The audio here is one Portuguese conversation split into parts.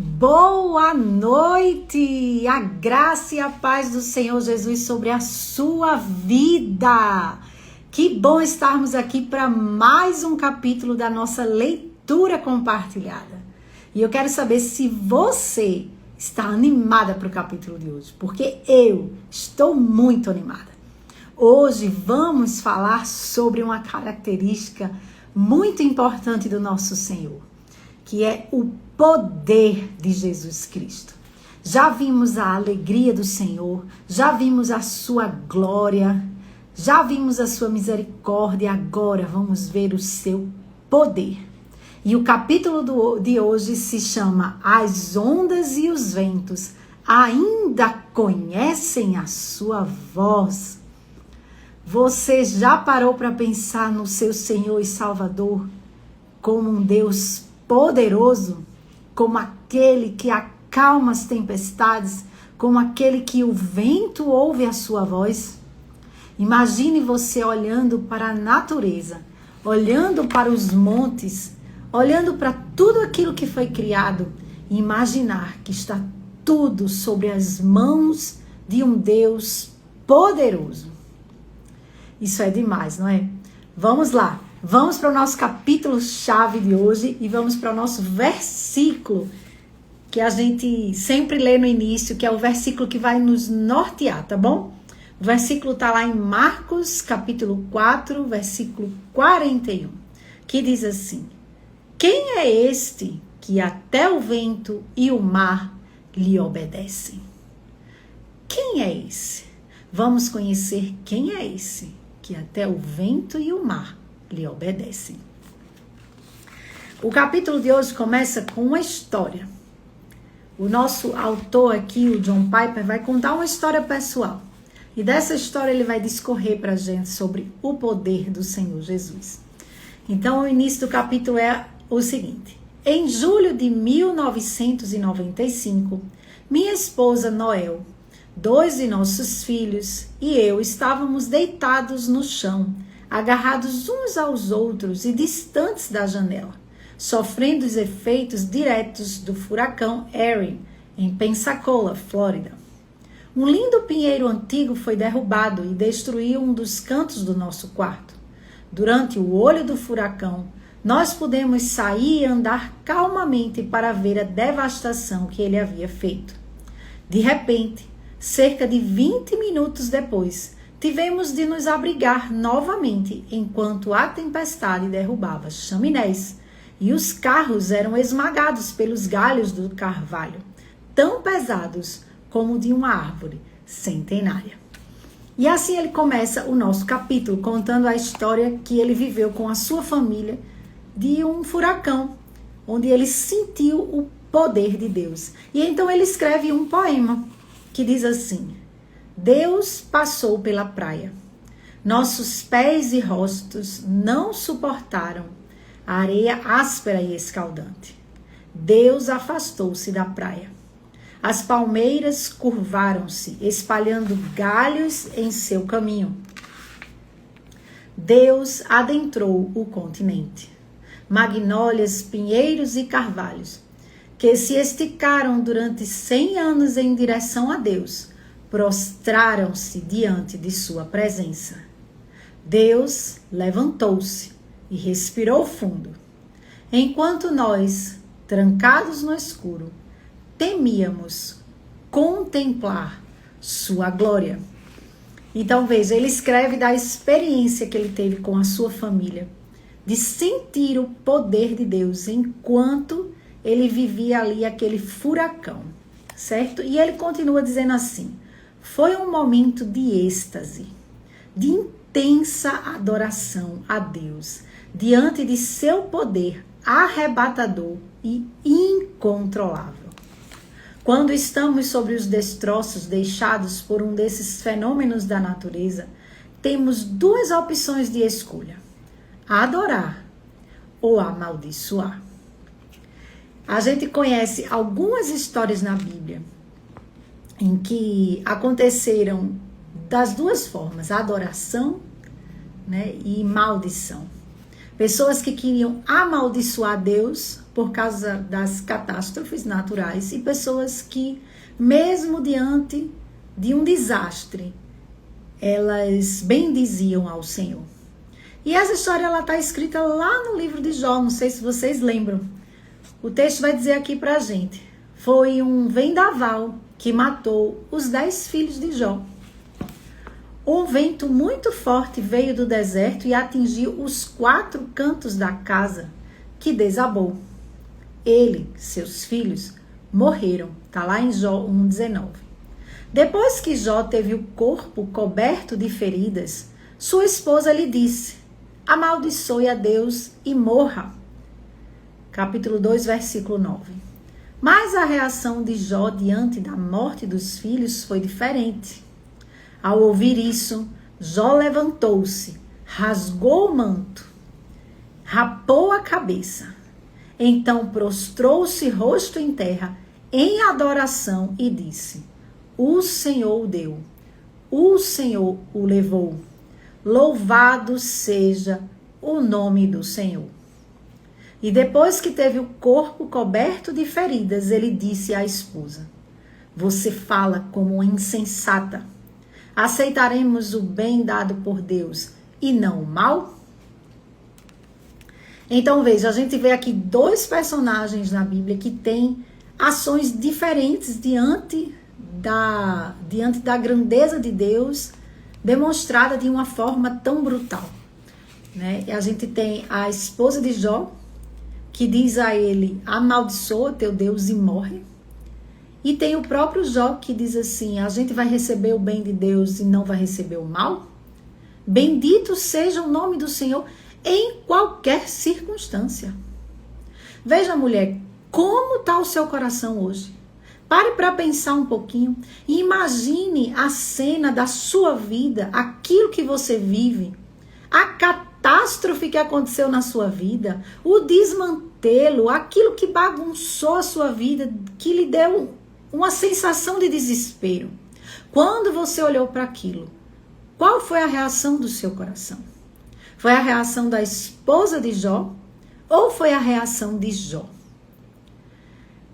Boa noite! A graça e a paz do Senhor Jesus sobre a sua vida. Que bom estarmos aqui para mais um capítulo da nossa leitura compartilhada. E eu quero saber se você está animada para o capítulo de hoje, porque eu estou muito animada. Hoje vamos falar sobre uma característica muito importante do nosso Senhor, que é o poder de Jesus Cristo. Já vimos a alegria do Senhor, já vimos a sua glória, já vimos a sua misericórdia, agora vamos ver o seu poder. E o capítulo de hoje se chama As ondas e os ventos ainda conhecem a sua voz. Você já parou para pensar no seu Senhor e Salvador como um Deus poderoso, como aquele que acalma as tempestades, como aquele que o vento ouve a sua voz? Imagine você olhando para a natureza, olhando para os montes, olhando para tudo aquilo que foi criado e imaginar que está tudo sobre as mãos de um Deus poderoso. Isso é demais, não é? Vamos lá. Vamos para o nosso capítulo-chave de hoje e vamos para o nosso versículo que a gente sempre lê no início, que é o versículo que vai nos nortear, tá bom? O versículo está lá em Marcos, capítulo 4, versículo 41, que diz assim: Quem é este que até o vento e o mar lhe obedecem? Quem é esse? Vamos conhecer quem é esse que até o vento e o mar lhe obedecem. O capítulo de hoje começa com uma história. O nosso autor aqui, o John Piper, vai contar uma história pessoal. E dessa história ele vai discorrer para a gente sobre o poder do Senhor Jesus. Então o início do capítulo é o seguinte: Em julho de 1995, minha esposa Noel, 2 de nossos filhos e eu estávamos deitados no chão, agarrados uns aos outros e distantes da janela, sofrendo os efeitos diretos do furacão Erin, em Pensacola, Flórida. Um lindo pinheiro antigo foi derrubado e destruiu um dos cantos do nosso quarto. Durante o olho do furacão, nós pudemos sair e andar calmamente para ver a devastação que ele havia feito. De repente, cerca de 20 minutos depois, tivemos de nos abrigar novamente enquanto a tempestade derrubava chaminés e os carros eram esmagados pelos galhos do carvalho, tão pesados como de uma árvore centenária. E assim ele começa o nosso capítulo, contando a história que ele viveu com a sua família de um furacão, onde ele sentiu o poder de Deus. E então ele escreve um poema que diz assim: Deus passou pela praia. Nossos pés e rostos não suportaram a areia áspera e escaldante. Deus afastou-se da praia. As palmeiras curvaram-se, espalhando galhos em seu caminho. Deus adentrou o continente. Magnólias, pinheiros e carvalhos, que se esticaram durante 100 anos em direção a Deus, prostraram-se diante de sua presença. Deus levantou-se e respirou fundo, enquanto nós, trancados no escuro, temíamos contemplar sua glória. Então veja, ele escreve da experiência que ele teve com a sua família, de sentir o poder de Deus enquanto ele vivia ali aquele furacão, certo? E ele continua dizendo assim: foi um momento de êxtase, de intensa adoração a Deus, diante de seu poder arrebatador e incontrolável. Quando estamos sobre os destroços deixados por um desses fenômenos da natureza, temos duas opções de escolha: adorar ou amaldiçoar. A gente conhece algumas histórias na Bíblia em que aconteceram das duas formas, adoração, né, e maldição. Pessoas que queriam amaldiçoar Deus por causa das catástrofes naturais e pessoas que, mesmo diante de um desastre, elas bendiziam ao Senhor. E essa história está escrita lá no livro de Jó, não sei se vocês lembram. O texto vai dizer aqui pra gente: foi um vendaval que matou os 10 filhos de Jó. Um vento muito forte veio do deserto e atingiu os 4 cantos da casa, que desabou. Ele, seus filhos, morreram. Está lá em Jó 1,19. Depois que Jó teve o corpo coberto de feridas, sua esposa lhe disse: amaldiçoe a Deus e morra. Capítulo 2, versículo 9. Mas a reação de Jó diante da morte dos filhos foi diferente. Ao ouvir isso, Jó levantou-se, rasgou o manto, rapou a cabeça. Então prostrou-se rosto em terra, em adoração, e disse: o Senhor o deu, o Senhor o levou. Louvado seja o nome do Senhor. E depois que teve o corpo coberto de feridas, ele disse à esposa: você fala como uma insensata. Aceitaremos o bem dado por Deus e não o mal? Então veja, a gente vê aqui 2 personagens na Bíblia que têm ações diferentes diante da grandeza de Deus, demonstrada de uma forma tão brutal, né? E a gente tem a esposa de Jó, que diz a ele: amaldiçoa teu Deus e morre. E tem o próprio Jó que diz assim: a gente vai receber o bem de Deus e não vai receber o mal? Bendito seja o nome do Senhor em qualquer circunstância. Veja, mulher, como está o seu coração hoje. Pare para pensar um pouquinho e imagine a cena da sua vida, aquilo que você vive, a catástrofe que aconteceu na sua vida, o desmantelo, aquilo que bagunçou a sua vida, que lhe deu uma sensação de desespero. Quando você olhou para aquilo, qual foi a reação do seu coração? Foi a reação da esposa de Jó ou foi a reação de Jó?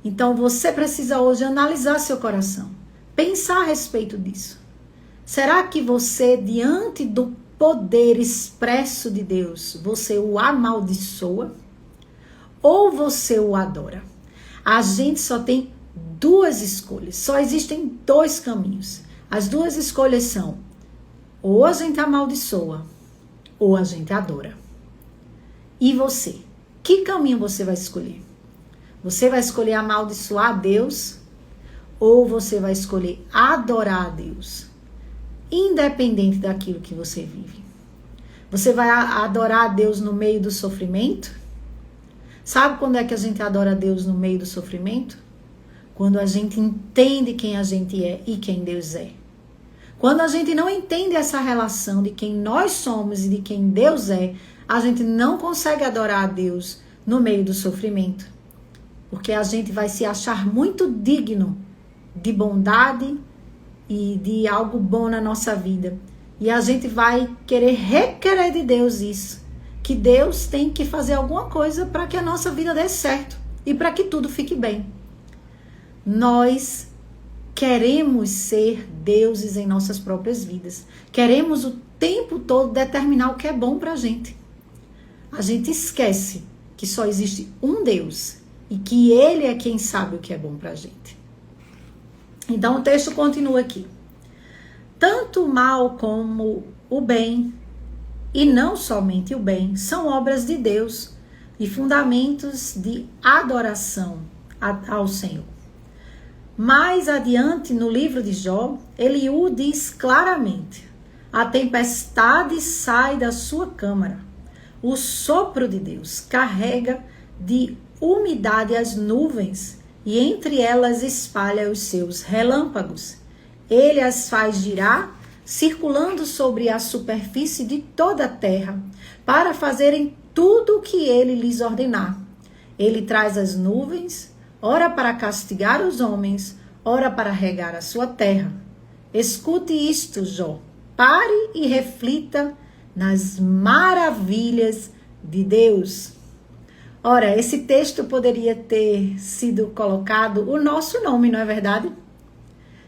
Então você precisa hoje analisar seu coração, pensar a respeito disso. Será que você, diante do poder expresso de Deus, você o amaldiçoa ou você o adora? A gente só tem 2 escolhas, só existem 2 caminhos. As 2 escolhas são: ou a gente amaldiçoa ou a gente adora. E você? Que caminho você vai escolher? Você vai escolher amaldiçoar a Deus ou você vai escolher adorar a Deus? Independente daquilo que você vive. Você vai adorar a Deus no meio do sofrimento? Sabe quando é que a gente adora a Deus no meio do sofrimento? Quando a gente entende quem a gente é e quem Deus é. Quando a gente não entende essa relação de quem nós somos e de quem Deus é, a gente não consegue adorar a Deus no meio do sofrimento. Porque a gente vai se achar muito digno de bondade e de algo bom na nossa vida. E a gente vai querer requerer de Deus isso. Que Deus tem que fazer alguma coisa para que a nossa vida dê certo e para que tudo fique bem. Nós queremos ser deuses em nossas próprias vidas. Queremos o tempo todo determinar o que é bom para a gente. A gente esquece que só existe um Deus e que Ele é quem sabe o que é bom para a gente. Então o texto continua aqui. Tanto o mal como o bem, e não somente o bem, são obras de Deus e fundamentos de adoração ao Senhor. Mais adiante, no livro de Jó, Eliú diz claramente: a tempestade sai da sua câmara. O sopro de Deus carrega de umidade as nuvens e entre elas espalha os seus relâmpagos. Ele as faz girar, circulando sobre a superfície de toda a terra, para fazerem tudo o que ele lhes ordenar. Ele traz as nuvens, ora para castigar os homens, ora para regar a sua terra. Escute isto, Jó. Pare e reflita nas maravilhas de Deus. Ora, esse texto poderia ter sido colocado o nosso nome, não é verdade?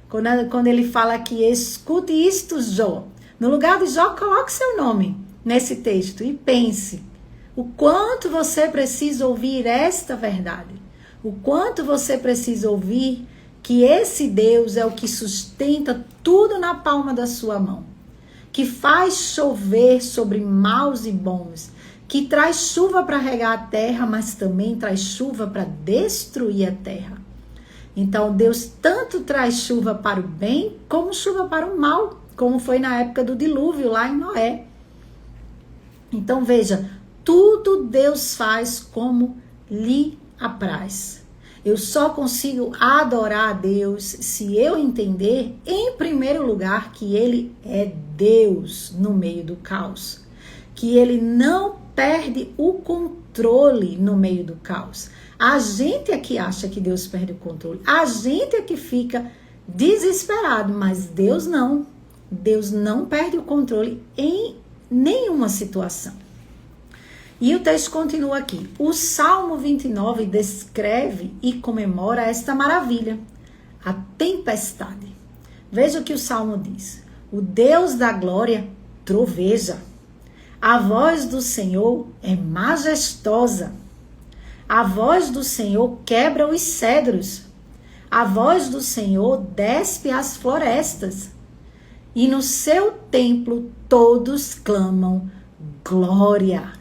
Quando ele fala aqui, escute isto, Jó. No lugar de Jó, coloque seu nome nesse texto e pense o quanto você precisa ouvir esta verdade. O quanto você precisa ouvir que esse Deus é o que sustenta tudo na palma da sua mão. Que faz chover sobre maus e bons. Que traz chuva para regar a terra, mas também traz chuva para destruir a terra. Então, Deus tanto traz chuva para o bem, como chuva para o mal, como foi na época do dilúvio, lá em Noé. Então, veja, tudo Deus faz como lhe apraz. Eu só consigo adorar a Deus se eu entender, em primeiro lugar, que Ele é Deus no meio do caos. Que Ele não perde o controle no meio do caos. A gente é que acha que Deus perde o controle. A gente é que fica desesperado, mas Deus não. Deus não perde o controle em nenhuma situação. E o texto continua aqui. O Salmo 29 descreve e comemora esta maravilha, a tempestade. Veja o que o Salmo diz. O Deus da glória troveja. A voz do Senhor é majestosa. A voz do Senhor quebra os cedros. A voz do Senhor despe as florestas. E no seu templo todos clamam glória.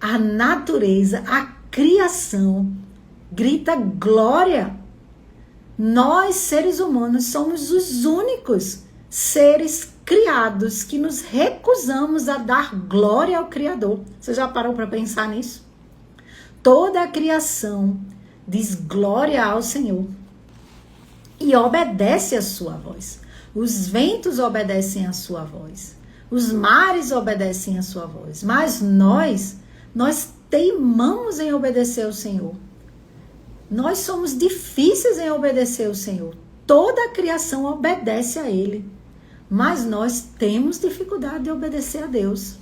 A natureza, a criação, grita glória. Nós, seres humanos, somos os únicos seres criados que nos recusamos a dar glória ao Criador. Você já parou para pensar nisso? Toda a criação diz glória ao Senhor e obedece a sua voz. Os ventos obedecem a sua voz. Os mares obedecem a sua voz. Mas nós teimamos em obedecer ao Senhor. Nós somos difíceis em obedecer ao Senhor. Toda a criação obedece a Ele. Mas nós temos dificuldade de obedecer a Deus.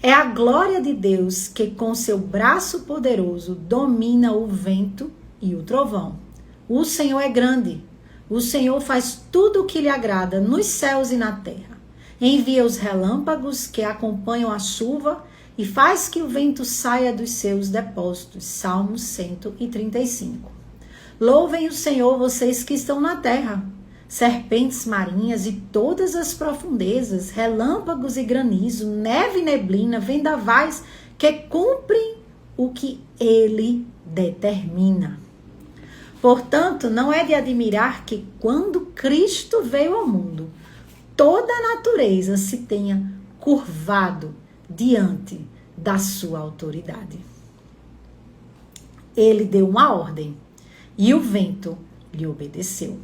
É a glória de Deus que com seu braço poderoso domina o vento e o trovão. O Senhor é grande. O Senhor faz tudo o que lhe agrada nos céus e na terra. Envia os relâmpagos que acompanham a chuva e faz que o vento saia dos seus depósitos. Salmo 135. Louvem o Senhor, vocês que estão na terra. Serpentes marinhas e todas as profundezas, relâmpagos e granizo, neve e neblina, vendavais que cumprem o que ele determina. Portanto, não é de admirar que quando Cristo veio ao mundo, toda a natureza se tenha curvado diante da sua autoridade. Ele deu uma ordem e o vento lhe obedeceu.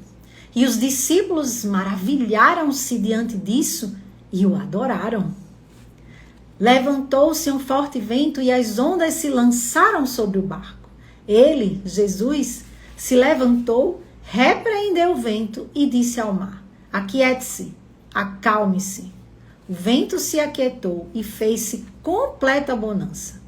E os discípulos maravilharam-se diante disso e o adoraram. Levantou-se um forte vento e as ondas se lançaram sobre o barco. Ele, Jesus, se levantou, repreendeu o vento e disse ao mar: aquiete-se, acalme-se. O vento se aquietou e fez-se completa bonança.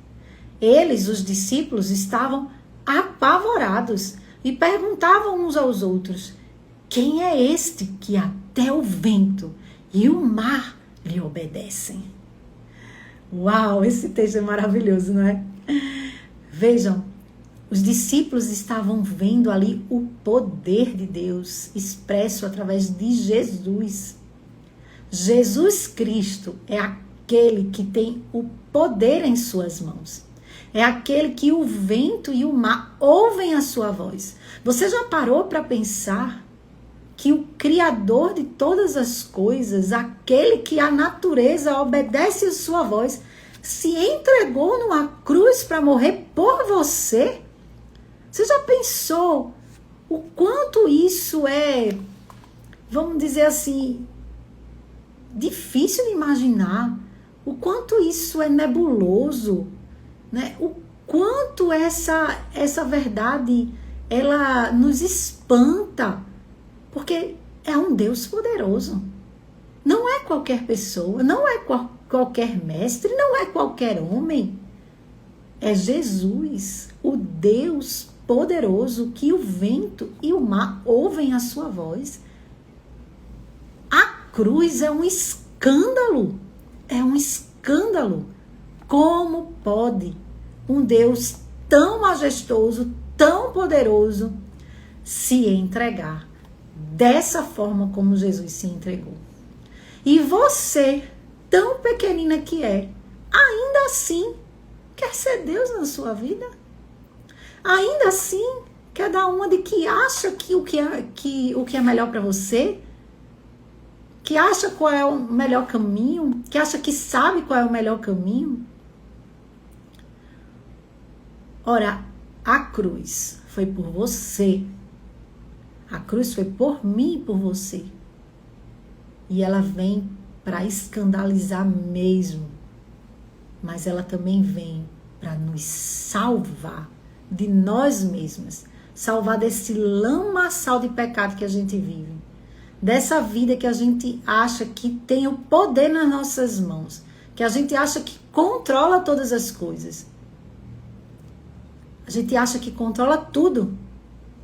Eles, os discípulos, estavam apavorados e perguntavam uns aos outros: quem é este que até o vento e o mar lhe obedecem? Uau, esse texto é maravilhoso, não é? Vejam, os discípulos estavam vendo ali o poder de Deus expresso através de Jesus. Jesus Cristo é aquele que tem o poder em suas mãos. É aquele que o vento e o mar ouvem a sua voz. Você já parou para pensar que o Criador de todas as coisas, aquele que a natureza obedece a sua voz, se entregou numa cruz para morrer por você? Você já pensou o quanto isso é, vamos dizer assim, difícil de imaginar? O quanto isso é nebuloso, né? O quanto essa verdade ela nos espanta, porque é um Deus poderoso. Não é qualquer pessoa, não é qualquer mestre, não é qualquer homem. É Jesus, o Deus poderoso, que o vento e o mar ouvem a sua voz. A cruz é um escândalo. É um escândalo. Como pode um Deus tão majestoso, tão poderoso, se entregar dessa forma como Jesus se entregou? E você, tão pequenina que é, ainda assim quer ser Deus na sua vida? Ainda assim quer dar uma de que acha que o que é melhor para você? Que acha qual é o melhor caminho? Que acha que sabe qual é o melhor caminho? Ora, a cruz foi por você. A cruz foi por mim e por você. E ela vem para escandalizar mesmo. Mas ela também vem para nos salvar de nós mesmas. Salvar desse lamaçal de pecado que a gente vive. Dessa vida que a gente acha que tem o poder nas nossas mãos. Que a gente acha que controla todas as coisas. A gente acha que controla tudo.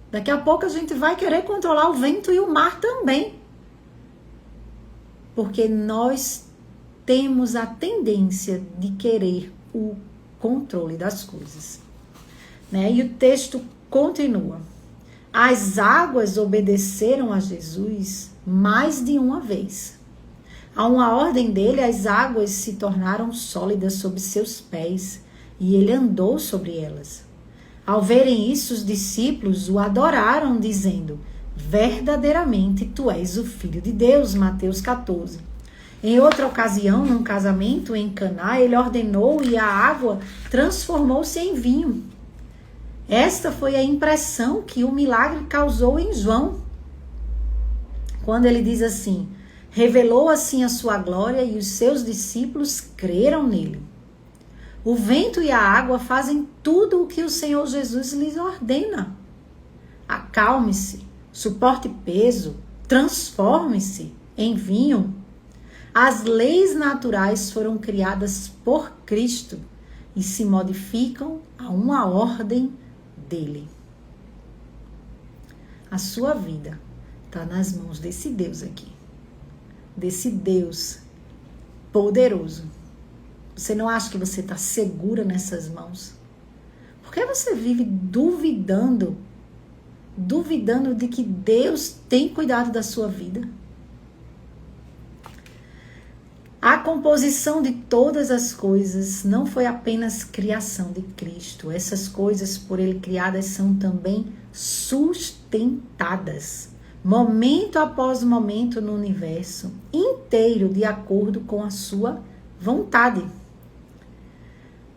Daqui a pouco a gente vai querer controlar o vento e o mar também. Porque nós temos a tendência de querer o controle das coisas. Né? E o texto continua. As águas obedeceram a Jesus mais de uma vez. A uma ordem dele, as águas se tornaram sólidas sob seus pés e ele andou sobre elas. Ao verem isso, os discípulos o adoraram, dizendo: verdadeiramente tu és o Filho de Deus. Mateus 14. Em outra ocasião, num casamento em Caná, ele ordenou e a água transformou-se em vinho. Esta foi a impressão que o milagre causou em João. Quando ele diz assim: revelou assim a sua glória e os seus discípulos creram nele. O vento e a água fazem tudo o que o Senhor Jesus lhes ordena. Acalme-se, suporte peso, transforme-se em vinho. As leis naturais foram criadas por Cristo e se modificam a uma ordem dele. A sua vida está nas mãos desse Deus aqui. Desse Deus poderoso. Você não acha que você está segura nessas mãos? Por que você vive duvidando de que Deus tem cuidado da sua vida? A composição de todas as coisas não foi apenas criação de Cristo. Essas coisas por ele criadas são também sustentadas, momento após momento no universo inteiro, de acordo com a sua vontade.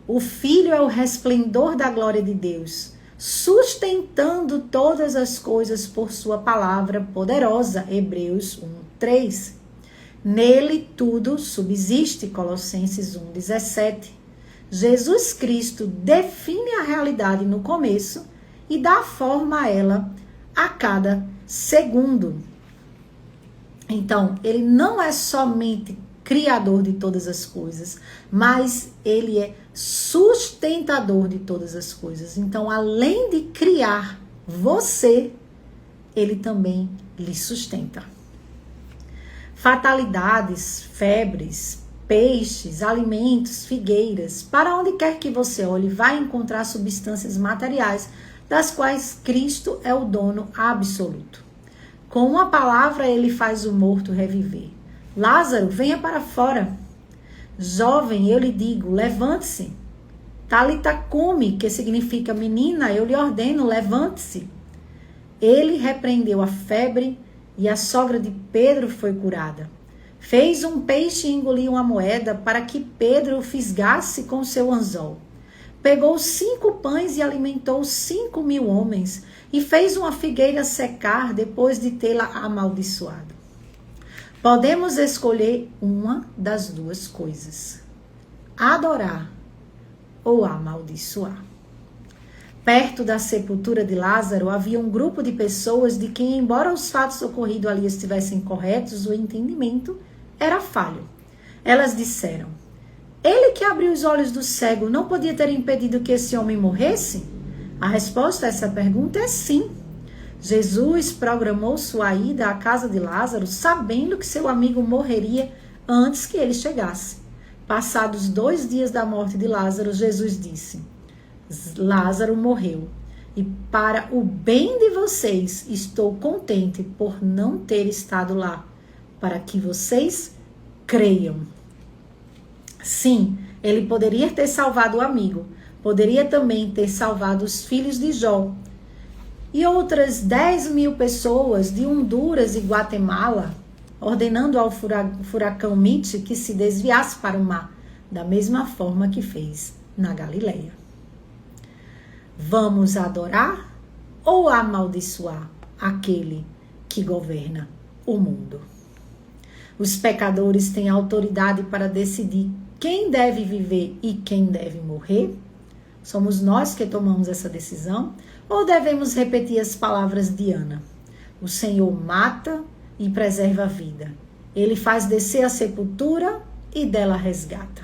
O Filho é o resplendor da glória de Deus, sustentando todas as coisas por sua palavra poderosa. Hebreus 1:3. Nele tudo subsiste. Colossenses 1:17. Jesus Cristo define a realidade no começo e dá forma a ela a cada segundo. Então, ele não é somente criador de todas as coisas, mas ele é sustentador de todas as coisas. Então, além de criar você, ele também lhe sustenta. Fatalidades, febres, peixes, alimentos, figueiras, para onde quer que você olhe, vai encontrar substâncias materiais, das quais Cristo é o dono absoluto. Com uma palavra, ele faz o morto reviver. Lázaro, venha para fora. Jovem, eu lhe digo, levante-se. Talita cumi, que significa menina, eu lhe ordeno, levante-se. Ele repreendeu a febre e a sogra de Pedro foi curada. Fez um peixe e engoliu uma moeda para que Pedro o fisgasse com seu anzol. Pegou 5 pães e alimentou 5.000 homens, e fez uma figueira secar depois de tê-la amaldiçoado. Podemos escolher uma das duas coisas: adorar ou amaldiçoar. Perto da sepultura de Lázaro havia um grupo de pessoas de quem, embora os fatos ocorridos ali estivessem corretos, o entendimento era falho. Elas disseram: Ele que abriu os olhos do cego não podia ter impedido que esse homem morresse? A resposta a essa pergunta é sim. Jesus programou sua ida à casa de Lázaro sabendo que seu amigo morreria antes que ele chegasse. Passados 2 dias da morte de Lázaro, Jesus disse: Lázaro morreu, e para o bem de vocês estou contente por não ter estado lá, para que vocês creiam. Sim, ele poderia ter salvado o amigo, poderia também ter salvado os filhos de Jó e outras 10.000 pessoas de Honduras e Guatemala, ordenando ao furacão Mitch que se desviasse para o mar, da mesma forma que fez na Galileia. Vamos adorar ou amaldiçoar aquele que governa o mundo? Os pecadores têm autoridade para decidir quem deve viver e quem deve morrer? Somos nós que tomamos essa decisão? Ou devemos repetir as palavras de Ana? O Senhor mata e preserva a vida. Ele faz descer a sepultura e dela resgata.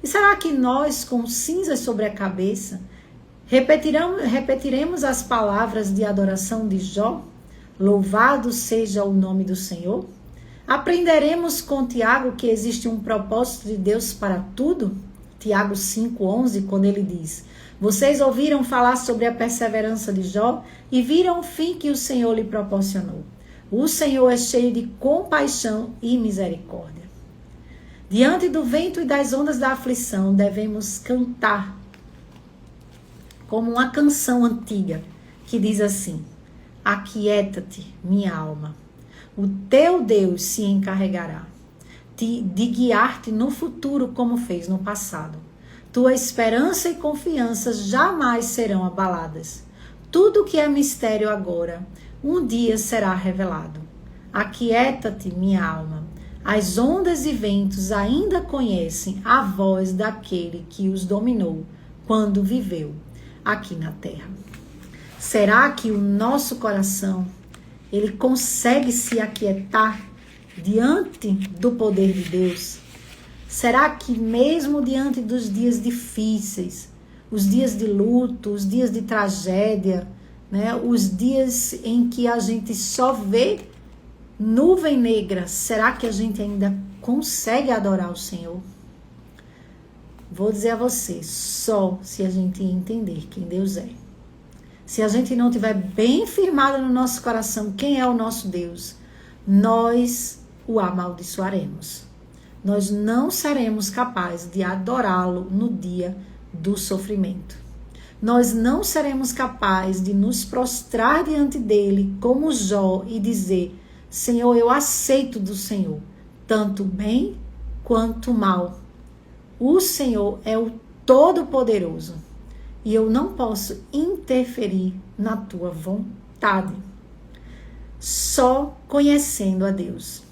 E será que nós, com cinzas sobre a cabeça, repetiremos as palavras de adoração de Jó? Louvado seja o nome do Senhor? Aprenderemos com Tiago que existe um propósito de Deus para tudo? Tiago 5,11, quando ele diz: vocês ouviram falar sobre a perseverança de Jó e viram o fim que o Senhor lhe proporcionou. O Senhor é cheio de compaixão e misericórdia. Diante do vento e das ondas da aflição, devemos cantar como uma canção antiga que diz assim: aquieta-te, minha alma. O teu Deus se encarregará de guiar-te no futuro como fez no passado. Tua esperança e confiança jamais serão abaladas. Tudo que é mistério agora, um dia será revelado. Aquieta-te, minha alma. As ondas e ventos ainda conhecem a voz daquele que os dominou quando viveu aqui na terra. Será que o nosso coração ele consegue se aquietar diante do poder de Deus? Será que mesmo diante dos dias difíceis, os dias de luto, os dias de tragédia, né, os dias em que a gente só vê nuvem negra, será que a gente ainda consegue adorar o Senhor? Vou dizer a você, só se a gente entender quem Deus é. Se a gente não tiver bem firmado no nosso coração quem é o nosso Deus, nós o amaldiçoaremos. Nós não seremos capazes de adorá-lo no dia do sofrimento. Nós não seremos capazes de nos prostrar diante dele como Jó e dizer: Senhor, eu aceito do Senhor, tanto bem quanto mal. O Senhor é o Todo-Poderoso. E eu não posso interferir na tua vontade. Só conhecendo a Deus.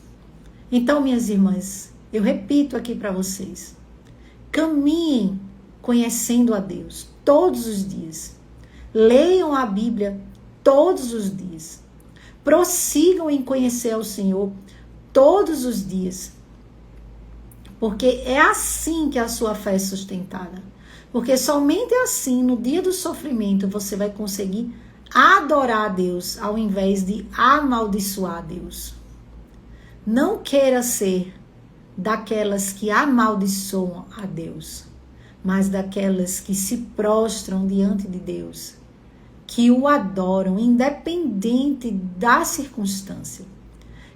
Então, minhas irmãs, eu repito aqui para vocês. Caminhem conhecendo a Deus todos os dias. Leiam a Bíblia todos os dias. Prossigam em conhecer ao Senhor todos os dias. Porque é assim que a sua fé é sustentada. Porque somente assim, no dia do sofrimento, você vai conseguir adorar a Deus, ao invés de amaldiçoar a Deus. Não queira ser daquelas que amaldiçoam a Deus, mas daquelas que se prostram diante de Deus, que o adoram, independente da circunstância.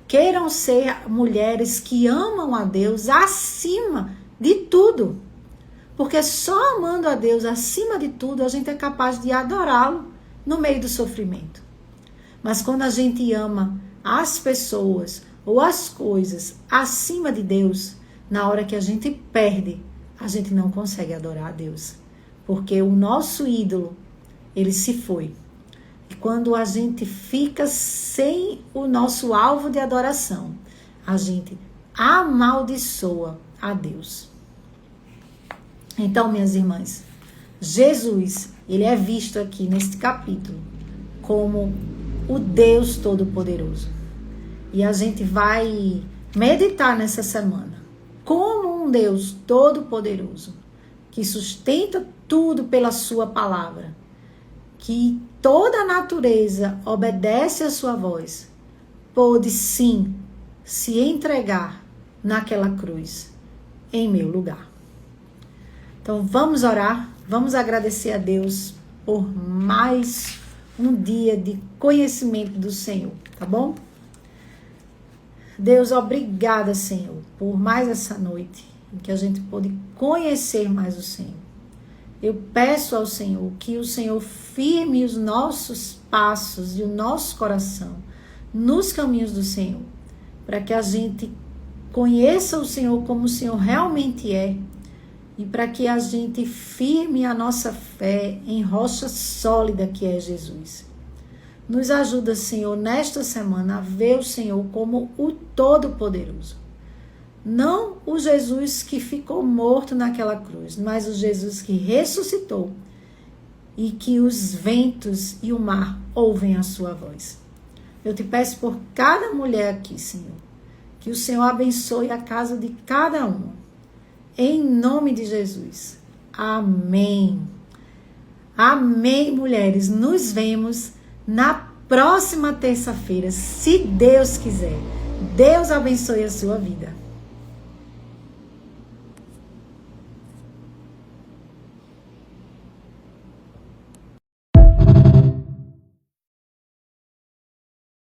Queiram ser mulheres que amam a Deus acima de tudo. Porque só amando a Deus acima de tudo, a gente é capaz de adorá-lo no meio do sofrimento. Mas quando a gente ama as pessoas ou as coisas acima de Deus, na hora que a gente perde, a gente não consegue adorar a Deus. Porque o nosso ídolo, ele se foi. E quando a gente fica sem o nosso alvo de adoração, a gente amaldiçoa a Deus. Então, minhas irmãs, Jesus, ele é visto aqui neste capítulo como o Deus Todo-Poderoso. E a gente vai meditar nessa semana como um Deus todo-poderoso, que sustenta tudo pela sua palavra, que toda a natureza obedece à sua voz, pôde sim se entregar naquela cruz, em meu lugar. Então vamos orar, vamos agradecer a Deus por mais um dia de conhecimento do Senhor, tá bom? Deus, obrigada, Senhor, por mais essa noite em que a gente pôde conhecer mais o Senhor. Eu peço ao Senhor que o Senhor firme os nossos passos e o nosso coração nos caminhos do Senhor, para que a gente conheça o Senhor como o Senhor realmente é e para que a gente firme a nossa fé em rocha sólida que é Jesus. Nos ajuda, Senhor, nesta semana a ver o Senhor como o Todo-Poderoso. Não o Jesus que ficou morto naquela cruz, mas o Jesus que ressuscitou e que os ventos e o mar ouvem a sua voz. Eu te peço por cada mulher aqui, Senhor, que o Senhor abençoe a casa de cada uma. Em nome de Jesus. Amém. Amém, mulheres. Nos vemos na próxima terça-feira, se Deus quiser. Deus abençoe a sua vida.